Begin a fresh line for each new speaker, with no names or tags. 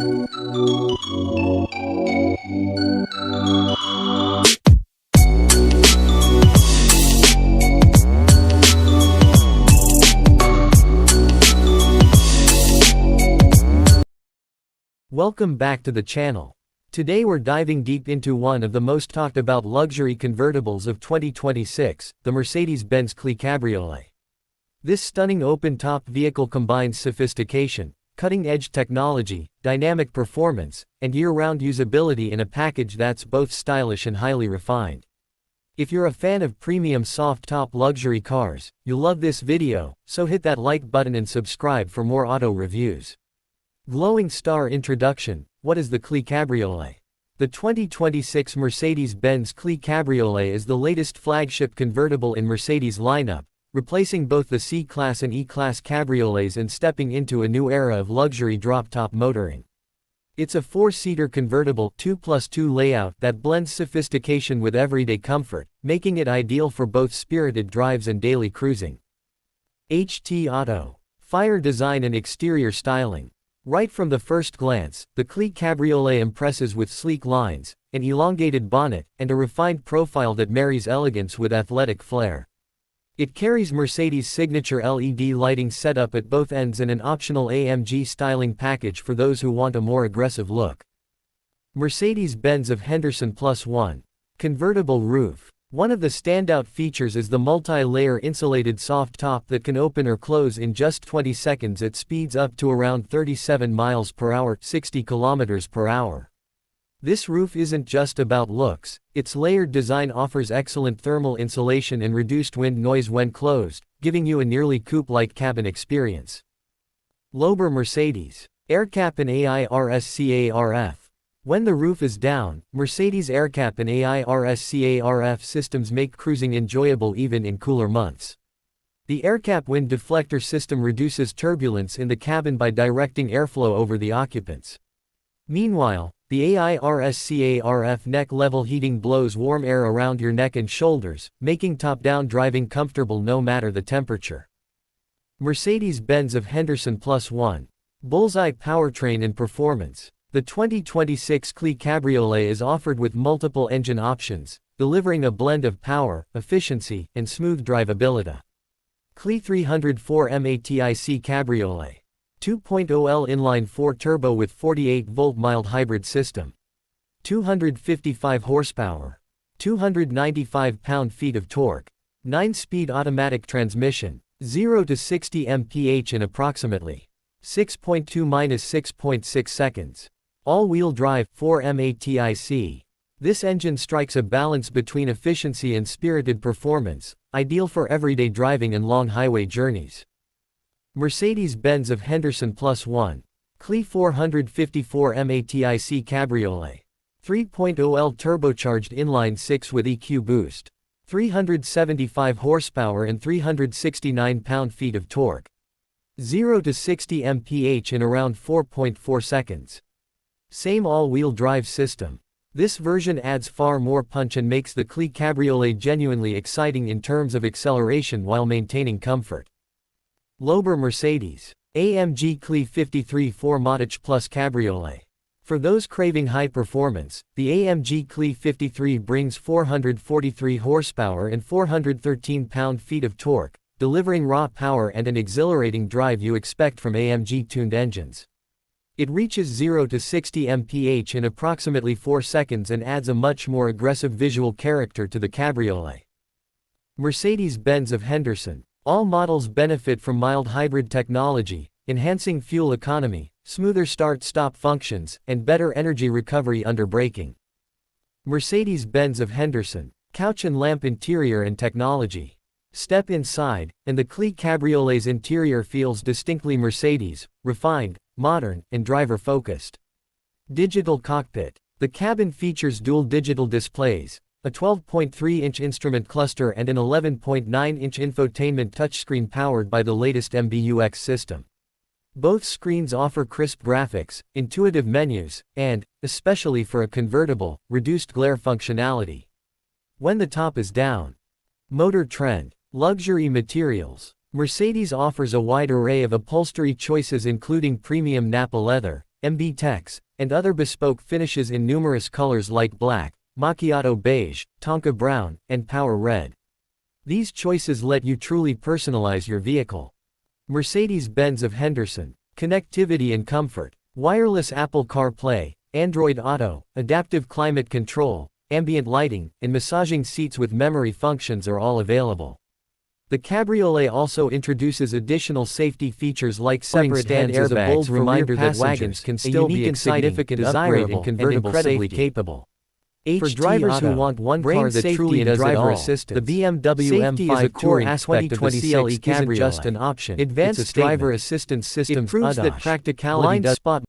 Welcome back to the channel. Today we're diving deep into one of the most talked about luxury convertibles of 2026, the Mercedes-Benz CLE Cabriolet. This stunning open-top vehicle combines sophistication, cutting-edge technology, dynamic performance, and year-round usability in a package that's both stylish and highly refined. If you're a fan of premium soft-top luxury cars, you'll love this video, so hit that like button and subscribe for more auto reviews. Glowing star introduction. What is the CLE Cabriolet? The 2026 Mercedes-Benz CLE Cabriolet is the latest flagship convertible in Mercedes' lineup, replacing both the C-Class and E-Class Cabriolets and stepping into a new era of luxury drop-top motoring. It's a four-seater convertible 2+2 layout that blends sophistication with everyday comfort, making it ideal for both spirited drives and daily cruising. HT Auto. Fire design and exterior styling. Right from the first glance, the CLE Cabriolet impresses with sleek lines, an elongated bonnet, and a refined profile that marries elegance with athletic flair. It carries Mercedes' signature LED lighting setup at both ends and an optional AMG styling package for those who want a more aggressive look. Mercedes-Benz of Henderson +1. Convertible roof. One of the standout features is the multi-layer insulated soft top that can open or close in just 20 seconds at speeds up to around 37 miles per hour, 60 kilometers per hour. This roof isn't just about looks, its layered design offers excellent thermal insulation and reduced wind noise when closed, giving you a nearly coupe-like cabin experience. Lober Mercedes. AIRCAP and AIRSCARF. When the roof is down, Mercedes AIRCAP and AIRSCARF systems make cruising enjoyable even in cooler months. The AIRCAP wind deflector system reduces turbulence in the cabin by directing airflow over the occupants. Meanwhile, the AIRSCARF neck-level heating blows warm air around your neck and shoulders, making top-down driving comfortable no matter the temperature. Mercedes-Benz of Henderson +1. Bullseye powertrain and performance. The 2026 CLE Cabriolet is offered with multiple engine options, delivering a blend of power, efficiency, and smooth drivability. CLE 304 MATIC Cabriolet. 2.0L inline-4 turbo with 48-volt mild hybrid system. 255 horsepower. 295 pound-feet of torque. 9-speed automatic transmission. 0 to 60 mph in approximately 6.2–6.6 seconds. All-wheel drive, 4 MATIC. This engine strikes a balance between efficiency and spirited performance, ideal for everyday driving and long highway journeys. Mercedes-Benz of Henderson +1. CLE 454 MATIC Cabriolet. 3.0L turbocharged inline-6 with EQ boost. 375 horsepower and 369 pound-feet of torque. 0 to 60 mph in around 4.4 seconds. Same all-wheel drive system. This version adds far more punch and makes the CLE Cabriolet genuinely exciting in terms of acceleration while maintaining comfort. Lober Mercedes. AMG CLE 53 4MATIC Plus Cabriolet. For those craving high performance, the AMG CLE 53 brings 443 horsepower and 413 pound-feet of torque, delivering raw power and an exhilarating drive you expect from AMG-tuned engines. It reaches 0 to 60 mph in approximately 4 seconds and adds a much more aggressive visual character to the cabriolet. Mercedes-Benz of Henderson. All models benefit from mild hybrid technology, enhancing fuel economy, smoother start-stop functions, and better energy recovery under braking. Mercedes-Benz of Henderson. Couch and lamp interior and technology. Step inside, and the CLE Cabriolet's interior feels distinctly Mercedes, refined, modern, and driver-focused. Digital cockpit. The cabin features dual digital displays, a 12.3-inch instrument cluster and an 11.9-inch infotainment touchscreen powered by the latest MBUX system. Both screens offer crisp graphics, intuitive menus, and, especially for a convertible, reduced glare functionality. When the top is down. Motor trend. Luxury materials. Mercedes offers a wide array of upholstery choices including premium Nappa leather, MBUX, and other bespoke finishes in numerous colors like black, macchiato beige, tonka brown, and power red. These choices let you truly personalize your vehicle. Mercedes-Benz of Henderson. Connectivity and comfort. Wireless Apple CarPlay, Android Auto, adaptive climate control, ambient lighting, and massaging seats with memory functions are all available. The Cabriolet also introduces additional safety features like separate head airbags, a bold reminder that wagons can still be significant, desirable, and incredibly capable. For drivers who want one car that truly does it all, the BMW M5 is a core aspect of the CLE Cabriolet. Isn't just an option, advanced driver assistance systems proves that practicality does spot